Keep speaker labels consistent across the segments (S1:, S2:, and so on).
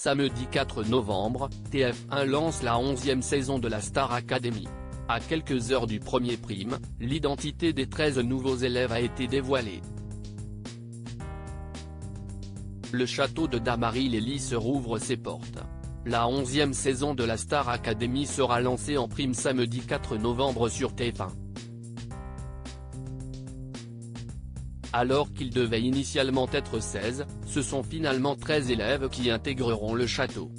S1: Samedi 4 novembre, TF1 lance la 11e saison de la Star Academy. À quelques heures du premier prime, l'identité des 13 nouveaux élèves a été dévoilée. Le château de Damary-les-Lys rouvre ses portes. La 11e saison de la Star Academy sera lancée en prime samedi 4 novembre sur TF1. Alors qu'ils devaient initialement être 16, ce sont finalement 13 élèves qui intégreront le château.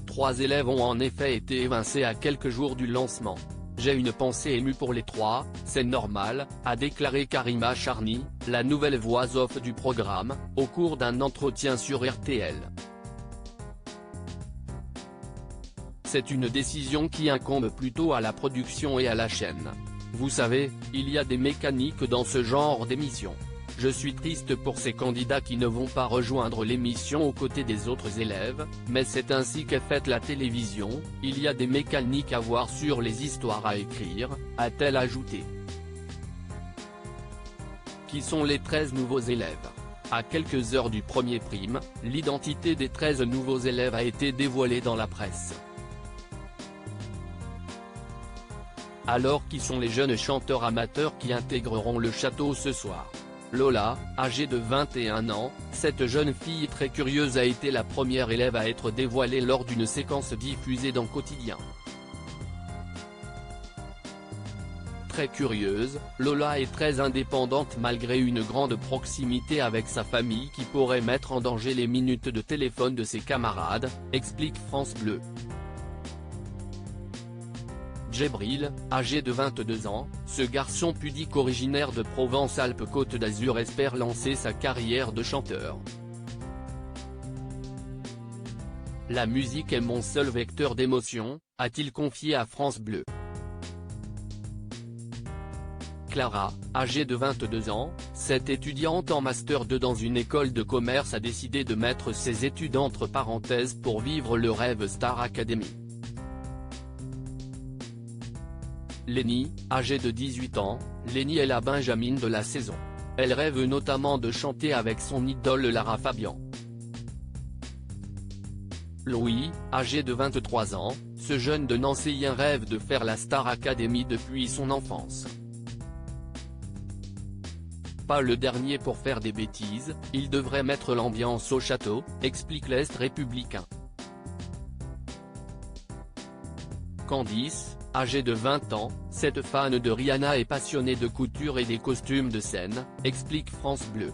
S1: 3 élèves ont en effet été évincés à quelques jours du lancement. « J'ai une pensée émue pour les 3, c'est normal », a déclaré Karima Charny, la nouvelle voix off du programme, au cours d'un entretien sur RTL. C'est une décision qui incombe plutôt à la production et à la chaîne. Vous savez, il y a des mécaniques dans ce genre d'émission. Je suis triste pour ces candidats qui ne vont pas rejoindre l'émission aux côtés des autres élèves, mais c'est ainsi qu'est faite la télévision, il y a des mécaniques à voir sur les histoires à écrire, a-t-elle ajouté. Qui sont les 13 nouveaux élèves? À quelques heures du premier prime, l'identité des 13 nouveaux élèves a été dévoilée dans la presse. Alors qui sont les jeunes chanteurs amateurs qui intégreront le château ce soir? Lola, âgée de 21 ans, cette jeune fille très curieuse a été la première élève à être dévoilée lors d'une séquence diffusée dans Quotidien. Très curieuse, Lola est très indépendante malgré une grande proximité avec sa famille qui pourrait mettre en danger les minutes de téléphone de ses camarades, explique France Bleu. Djibril, âgé de 22 ans, ce garçon pudique originaire de Provence-Alpes-Côte d'Azur espère lancer sa carrière de chanteur. La musique est mon seul vecteur d'émotion, a-t-il confié à France Bleu. Clara, âgée de 22 ans, cette étudiante en Master 2 dans une école de commerce a décidé de mettre ses études entre parenthèses pour vivre le rêve Star Academy. Lenny, âgée de 18 ans, Lenny est la Benjamine de la saison. Elle rêve notamment de chanter avec son idole Lara Fabian. Louis, âgé de 23 ans, ce jeune de Nancéien rêve de faire la Star Academy depuis son enfance. Pas le dernier pour faire des bêtises, il devrait mettre l'ambiance au château, explique l'Est républicain. Candice, âgée de 20 ans, cette fan de Rihanna est passionnée de couture et des costumes de scène, explique France Bleu.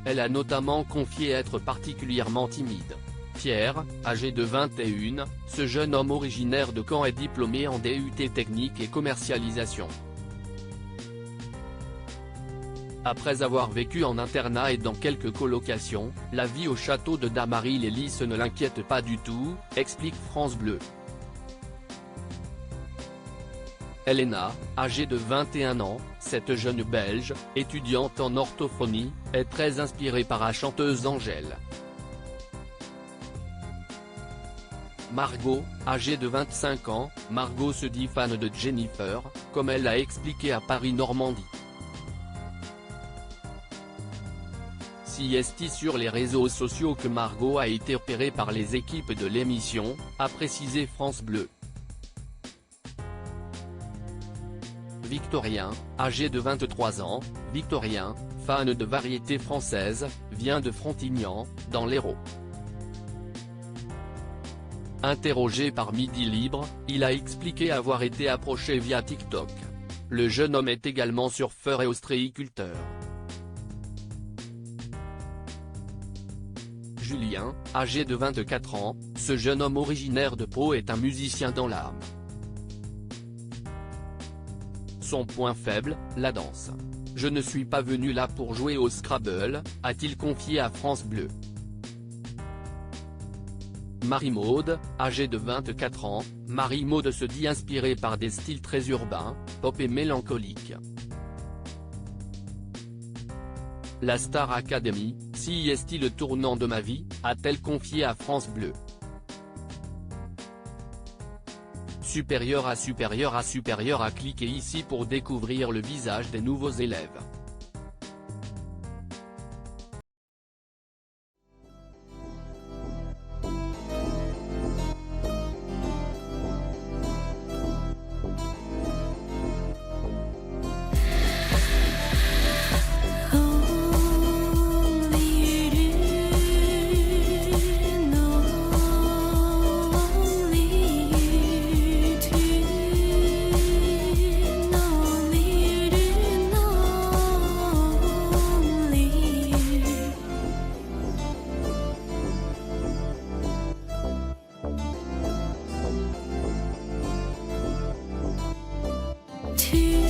S1: Elle a notamment confié être particulièrement timide. Pierre, âgé de 21, ce jeune homme originaire de Caen est diplômé en DUT technique et commercialisation. Après avoir vécu en internat et dans quelques colocations, la vie au château de Damary-les-Lys ne l'inquiète pas du tout, explique France Bleu. Elena, âgée de 21 ans, cette jeune Belge, étudiante en orthophonie, est très inspirée par la chanteuse Angèle. Margot, âgée de 25 ans, Margot se dit fan de Jennifer, comme elle l'a expliqué à Paris-Normandie. Si est sur les réseaux sociaux que Margot a été repérée par les équipes de l'émission, a précisé France Bleu. Victorien, âgé de 23 ans, Victorien, fan de variété française, vient de Frontignan, dans l'Hérault. Interrogé par Midi Libre, il a expliqué avoir été approché via TikTok. Le jeune homme est également surfeur et ostréiculteur. Julien, âgé de 24 ans, ce jeune homme originaire de Pau est un musicien dans l'âme. Son point faible, la danse. Je ne suis pas venu là pour jouer au Scrabble, a-t-il confié à France Bleu. Marie-Maude, âgée de 24 ans, Marie-Maude se dit inspirée par des styles très urbains, pop et mélancoliques. La Star Academy, si est-il le tournant de ma vie, a-t-elle confié à France Bleu. Supérieur à cliquez ici pour découvrir le visage des nouveaux élèves.
S2: fil.